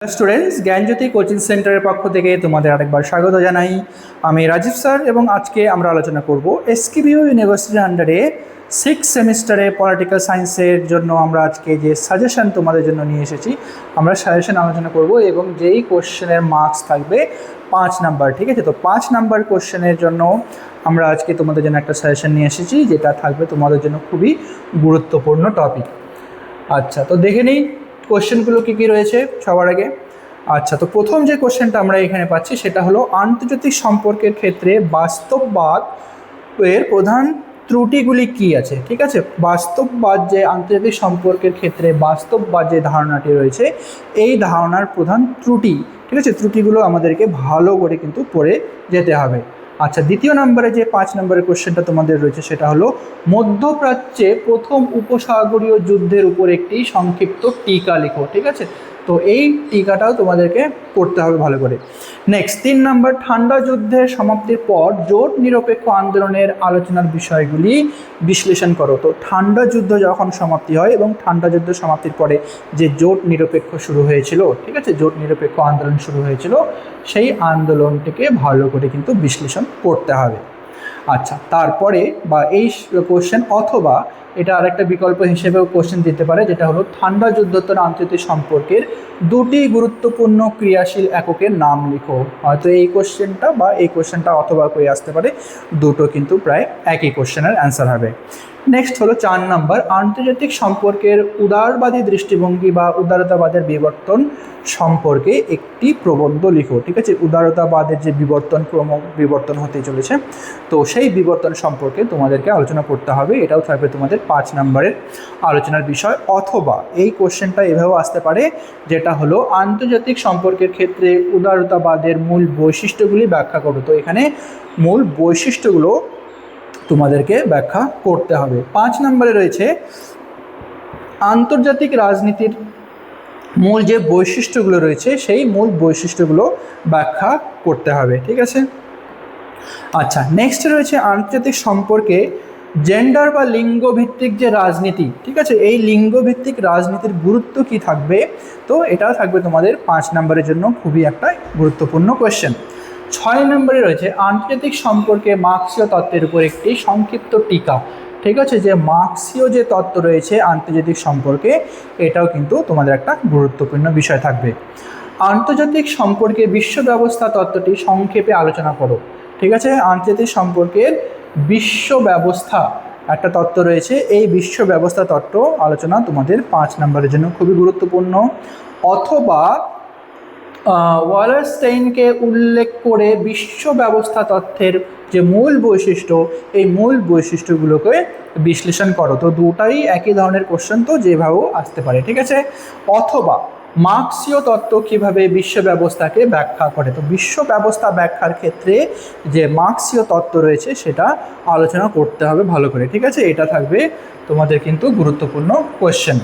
Students, জ্ঞানজ্যোতি coaching সেন্টারের পক্ষ থেকে তোমাদের আরেকবার স্বাগত জানাই। আমি রাজীব স্যার এবং আজকে আমরা আলোচনা করব এসকেবিইউ ইউনিভার্সিটির আন্ডারে 6 সেমিস্টারে পলিটিক্যাল সায়েন্সের জন্য আমরা আজকে যে সাজেশন তোমাদের জন্য নিয়ে এসেছি, আমরা সাজেশন আলোচনা করব এবং যেই কোশ্চেনের মার্কস থাকবে 5 নাম্বার। ঠিক আছে, তো 5 নাম্বার কোশ্চেনের জন্য আমরা আজকে তোমাদের জন্য একটা সাজেশন নিয়ে এসেছি, যেটা থাকবে তোমাদের জন্য খুবই গুরুত্বপূর্ণ টপিক। আচ্ছা, তো দেখে নিই কোশ্চেনগুলো কী কী রয়েছে সবার আগে। আচ্ছা, তো প্রথম যে কোশ্চেনটা আমরা এখানে পাচ্ছি সেটা হলো আন্তর্জাতিক সম্পর্কের ক্ষেত্রে বাস্তববাদ এর প্রধান ত্রুটিগুলি কী আছে। ঠিক আছে, বাস্তববাদ যে আন্তর্জাতিক সম্পর্কের ক্ষেত্রে বাস্তববাদ যে ধারণাটি রয়েছে, এই ধারণার প্রধান ত্রুটি, ঠিক আছে, ত্রুটিগুলো আমাদেরকে ভালো করে কিন্তু পড়ে যেতে হবে। আচ্ছা, দ্বিতীয় নম্বরে যে 5 নম্বরের কোশ্চেনটা তোমাদের রয়েছে সেটা হলো মধ্যপ্রাচ্যে প্রথম উপসাগরীয় যুদ্ধের উপর একটি সংক্ষিপ্ত টিকা লিখো। ঠিক আছে, তো এই টিকাটাও তোমাদেরকে করতে হবে ভালো করে। নেক্সট 3 নম্বর, ঠান্ডা যুদ্ধের সমাপ্তির পর জোট নিরপেক্ষ আন্দোলনের আলোচনার বিষয়গুলি বিশ্লেষণ করো। তো ঠান্ডা যুদ্ধ যখন সমাপ্তি হয় এবং ঠান্ডা যুদ্ধ সমাপ্তির পরে যে জোট নিরপেক্ষ শুরু হয়েছিল, ঠিক আছে, জোট নিরপেক্ষ আন্দোলন শুরু হয়েছিল, সেই আন্দোলনটিকে ভালো করে কিন্তু বিশ্লেষণ করতে হবে। আচ্ছা, তারপরে বা এই কোশ্চেন অথবা এটা আরেকটা বিকল্প হিসেবেও কোশ্চেন দিতে পারে, যেটা হলো ঠান্ডা যুদ্ধোত্তর আন্তর্জাতিক সম্পর্কের দুটি গুরুত্বপূর্ণ ক্রিয়াশীল এককের নাম লিখো। হয়তো এই কোশ্চেনটা বা এই কোশ্চেনটা অথবা করে আসতে পারে, দুটো কিন্তু প্রায় একই কোশ্চেনের অ্যান্সার হবে। নেক্সট হলো 4 নম্বর, আন্তর্জাতিক সম্পর্কের উদারবাদী দৃষ্টিভঙ্গি বা উদারতাবাদের বিবর্তন সম্পর্কে একটি প্রবন্ধ লিখো। ঠিক আছে, উদারতাবাদের যে বিবর্তন হতে চলেছে, তো সেই বিবর্তন সম্পর্কে তোমাদেরকে আলোচনা করতে হবে। এটাও থাকবে তোমাদের 5 নম্বরের আলোচনার বিষয়। অথবা এই কোশ্চেনটা এভাবেও আসতে পারে, যেটা হলো আন্তর্জাতিক সম্পর্কের ক্ষেত্রে উদারতাবাদের মূল বৈশিষ্ট্যগুলি ব্যাখ্যা করো। তো এখানে মূল বৈশিষ্ট্যগুলো তোমাদেরকে ব্যাখ্যা করতে হবে। 5 নম্বরে রয়েছে আন্তর্জাতিক রাজনীতির মূল যে বৈশিষ্ট্যগুলো রয়েছে, সেই মূল বৈশিষ্ট্যগুলো ব্যাখ্যা করতে হবে। ঠিক আছে, আচ্ছা, নেক্সট রয়েছে আন্তর্জাতিক সম্পর্কে জেন্ডার বা লিঙ্গভিত্তিক যে রাজনীতি। ঠিক আছে, এই লিঙ্গভিত্তিক রাজনীতির গুরুত্ব কি থাকবে, তো এটাও থাকবে তোমাদের 5 নম্বরের জন্য খুবই একটা গুরুত্বপূর্ণ কোয়েশ্চেন। 6 নম্বরে রয়েছে আন্তর্জাতিক সম্পর্কে মার্ক্সীয় তত্ত্বের উপর একটি সংক্ষিপ্ত টিকা। ঠিক আছে, যে মার্ক্সীয় যে তত্ত্ব রয়েছে আন্তর্জাতিক সম্পর্কে, এটাও কিন্তু তোমাদের একটা গুরুত্বপূর্ণ বিষয় থাকবে। আন্তর্জাতিক সম্পর্কে বিশ্ব ব্যবস্থা তত্ত্বটি সংক্ষেপে আলোচনা করো। ঠিক আছে, আন্তর্জাতিক সম্পর্কের বিশ্ব ব্যবস্থা একটা তত্ত্ব রয়েছে, এই বিশ্ব ব্যবস্থা তত্ত্ব আলোচনা তোমাদের 5 নম্বরের জন্য খুবই গুরুত্বপূর্ণ। অথবা ওয়ালারস্টাইনকে উল্লেখ করে বিশ্ব ব্যবস্থা তত্ত্বের যে মূল বৈশিষ্ট্য, এই মূল বৈশিষ্ট্যগুলোকে বিশ্লেষণ করো। তো দুটাই একই ধরনের কোশ্চেন, তো যেভাবেও আসতে পারে। ঠিক আছে, অথবা মার্ক্সীয় তত্ত্ব কীভাবে বিশ্ব ব্যবস্থাকে ব্যাখ্যা করে। তো বিশ্ব ব্যবস্থা ব্যাখ্যার ক্ষেত্রে যে মার্ক্সীয় তত্ত্ব রয়েছে সেটা আলোচনা করতে হবে ভালো করে। ঠিক আছে, এটা থাকবে তোমাদের কিন্তু গুরুত্বপূর্ণ কোয়েশ্চেন।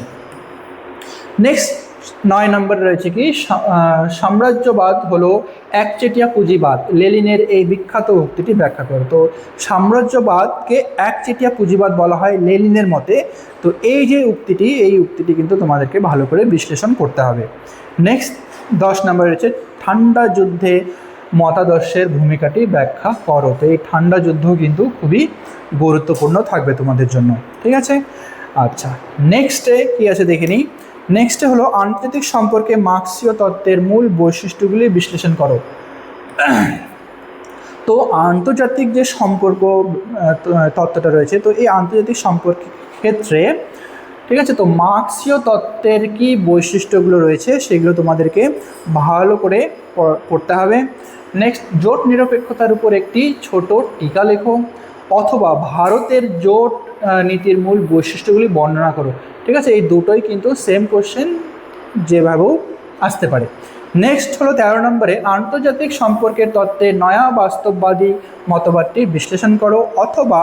নেক্সট 9 নম্বরে রয়েছে কি সাম্রাজ্যবাদ হলো একচেটিয়া পুঁজিবাদ, লেনিনের এই বিখ্যাত উক্তিটি ব্যাখ্যা করো। তো সাম্রাজ্যবাদকে একচেটিয়া পুঁজিবাদ বলা হয় লেনিনের মতে। তো এই যে উক্তিটি, এই উক্তিটি কিন্তু তোমাদেরকে ভালো করে বিশ্লেষণ করতে হবে। নেক্সট 10 নম্বরে রয়েছে ঠান্ডা যুদ্ধে মতাদর্শের ভূমিকাটি ব্যাখ্যা করো। তো এই ঠান্ডা যুদ্ধ কিন্তু খুবই গুরুত্বপূর্ণ থাকবে তোমাদের জন্য। ঠিক আছে, আচ্ছা, নেক্সটে কী আছে দেখে নিই। নেক্সটে হলো আন্তর্জাতিক সম্পর্কে মার্ক্সীয় তত্ত্বের মূল বৈশিষ্ট্যগুলি বিশ্লেষণ করো। তো আন্তর্জাতিক যে সম্পর্ক তত্ত্বটা রয়েছে, তো এই আন্তর্জাতিক সম্পর্কের ক্ষেত্রে, ঠিক আছে, তো মার্ক্সীয় তত্ত্বের কি বৈশিষ্ট্যগুলো রয়েছে সেগুলো তোমাদেরকে ভালো করে পড়তে হবে। নেক্সট, জোট নিরপেক্ষতার উপর একটি ছোট টিকা লেখো। অথবা ভারতের জোট নীতির মূল বৈশিষ্ট্যগুলি বর্ণনা করো। ঠিক আছে, এই দুটোই কিন্তু সেম কোশ্চেন, যেভাবেও আসতে পারে। নেক্সট হলো 13 নম্বরে আন্তর্জাতিক সম্পর্কের তত্ত্বে নয়া বাস্তববাদী মতবাদটি বিশ্লেষণ করো। অথবা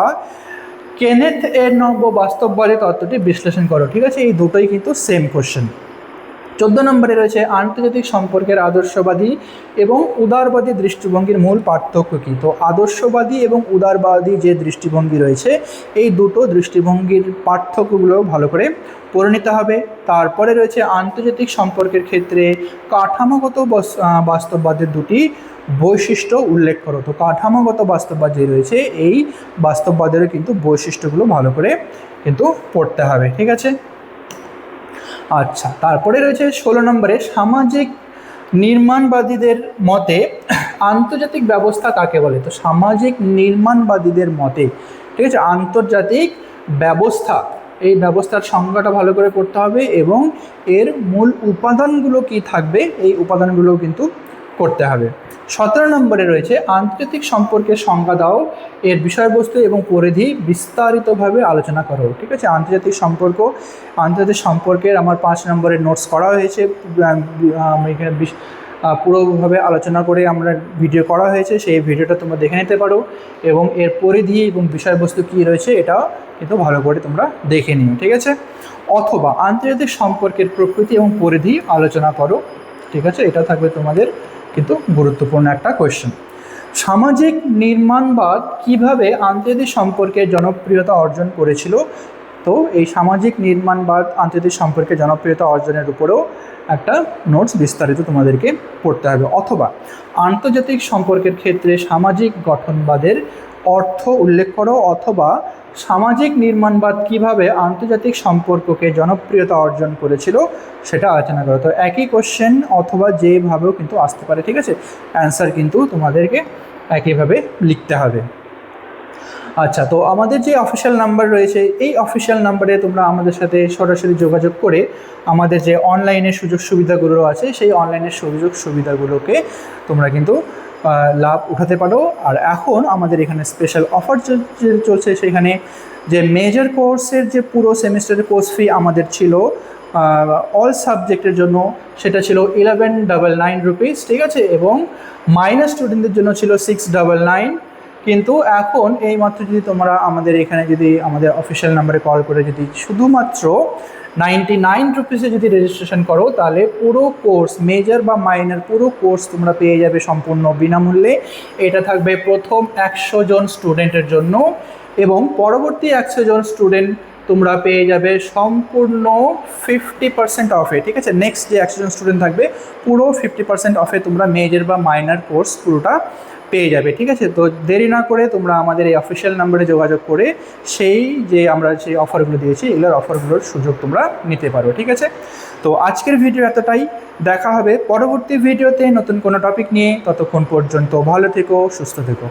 কেনেথ এর নব্য বাস্তববাদী তত্ত্বটি বিশ্লেষণ করো। ঠিক আছে, এই দুটোই কিন্তু সেম কোশ্চেন। 14 নম্বরে রয়েছে আন্তর্জাতিক সম্পর্কের আদর্শবাদী এবং উদারবাদী দৃষ্টিভঙ্গির মূল পার্থক্য কী। তো আদর্শবাদী এবং উদারবাদী যে দৃষ্টিভঙ্গি রয়েছে এই দুটো দৃষ্টিভঙ্গির পার্থক্যগুলো ভালো করে পড়ে নিতে হবে। তারপরে রয়েছে আন্তর্জাতিক সম্পর্কের ক্ষেত্রে কাঠামোগত বাস্তববাদের দুটি বৈশিষ্ট্য উল্লেখ করো। তো কাঠামোগত বাস্তববাদ যে রয়েছে এই বাস্তববাদেরও কিন্তু বৈশিষ্ট্যগুলো ভালো করে কিন্তু পড়তে হবে, ঠিক আছে। আচ্ছা, তারপরে রয়েছে 16 নম্বরে সামাজিক নির্মাণবাদীদের মতে আন্তর্জাতিক ব্যবস্থা কাকে বলে। তো সামাজিক নির্মাণবাদীদের মতে, ঠিক আছে, আন্তর্জাতিক ব্যবস্থা, এই ব্যবস্থার সংজ্ঞাটা ভালো করে পড়তে হবে এবং এর মূল উপাদানগুলো কি থাকবে এই উপাদানগুলো কিন্তু করতে হবে। 17 নম্বরে রয়েছে আন্তর্জাতিক সম্পর্কের সংজ্ঞা দাও, এর বিষয়বস্তু এবং পরিধি বিস্তারিতভাবে আলোচনা করো, ঠিক আছে। আন্তর্জাতিক সম্পর্কের আমার 5 নম্বরের নোটস করা হয়েছে, এখানে পুরোভাবে আলোচনা করে আমরা ভিডিও করা হয়েছে, সেই ভিডিওটা তোমরা দেখে নিতে পারো এবং এর পরিধি এবং বিষয়বস্তু কী রয়েছে এটাও কিন্তু ভালো করে তোমরা দেখে নিও, ঠিক আছে। অথবা আন্তর্জাতিক সম্পর্কের প্রকৃতি এবং পরিধি আলোচনা করো, ঠিক আছে, এটা থাকবে তোমাদের কিন্তু গুরুত্বপূর্ণ একটা কোয়েশ্চেন। সামাজিক নির্মাণবাদ কিভাবে আন্তর্জাতিক সম্পর্কের জনপ্রিয়তা অর্জন করেছিল। তো এই সামাজিক নির্মাণবাদ আন্তর্জাতিক সম্পর্কে জনপ্রিয়তা অর্জনের উপরেও একটা নোটস বিস্তারিত তোমাদেরকে পড়তে হবে। অথবা আন্তর্জাতিক সম্পর্কের ক্ষেত্রে সামাজিক গঠনবাদের অর্থ উল্লেখ করো, অথবা সামাজিক নির্মাণবাদ কিভাবে আন্তর্জাতিক সম্পর্ককে জনপ্রিয়তা অর্জন করেছিল সেটা আলোচনা করো। তো একই কোশ্চেন অথবা যেভাবেও কিন্তু আসতে পারে, ঠিক আছে, অ্যান্সার কিন্তু তোমাদেরকে একইভাবে লিখতে হবে। আচ্ছা, তো আমাদের যে অফিসিয়াল নাম্বার রয়েছে এই অফিসিয়াল নাম্বারে তোমরা আমাদের সাথে সরাসরি যোগাযোগ করে আমাদের যে অনলাইনের সুযোগ সুবিধাগুলো আছে সেই অনলাইনের সুযোগ সুবিধাগুলোকে তোমরা কিন্তু লাভ উঠাতে পারো। আর এখন আমাদের এখানে স্পেশাল অফার চলছে, সেখানে যে মেজর কোর্সের যে পুরো সেমিস্টারের কোর্স ফি আমাদের ছিল অল সাবজেক্টের জন্য সেটা ছিল 1199 রুপিস, ঠিক আছে, এবং মাইনর স্টুডেন্টদের জন্য ছিল 699। কিন্তু এখন এইমাত্র যদি তোমরা আমাদের এখানে যদি আমাদের অফিসিয়াল নাম্বারে কল করে যদি শুধুমাত্র 99 রুপিসে যদি রেজিস্ট্রেশন করো তাহলে পুরো কোর্স মেজর বা মাইনর পুরো কোর্স তোমরা পেয়ে যাবে সম্পূর্ণ বিনামূল্যে। এটা থাকবে প্রথম 100 জন স্টুডেন্টের জন্য এবং পরবর্তী 100 জন স্টুডেন্ট তোমরা পেয়ে যাবে সম্পূর্ণ 50% অফে, ঠিক আছে। নেক্সট যে 100 জন স্টুডেন্ট থাকবে পুরো 50% অফে তোমরা মেজর বা মাইনর কোর্স পুরোটা পেয়ে যাবে, ঠিক আছে। তো দেরি না করে তোমরা আমাদের এই অফিসিয়াল নাম্বারে যোগাযোগ করে সেই যে আমরা যে অফারগুলো দিয়েছি এগুলোর অফারগুলোর সুযোগ তোমরা নিতে পারো, ঠিক আছে। তো আজকের ভিডিও এতটাই, দেখা হবে পরবর্তী ভিডিওতে নতুন কোনো টপিক নিয়ে। ততক্ষণ পর্যন্ত ভালো থেকো, সুস্থ থেকো।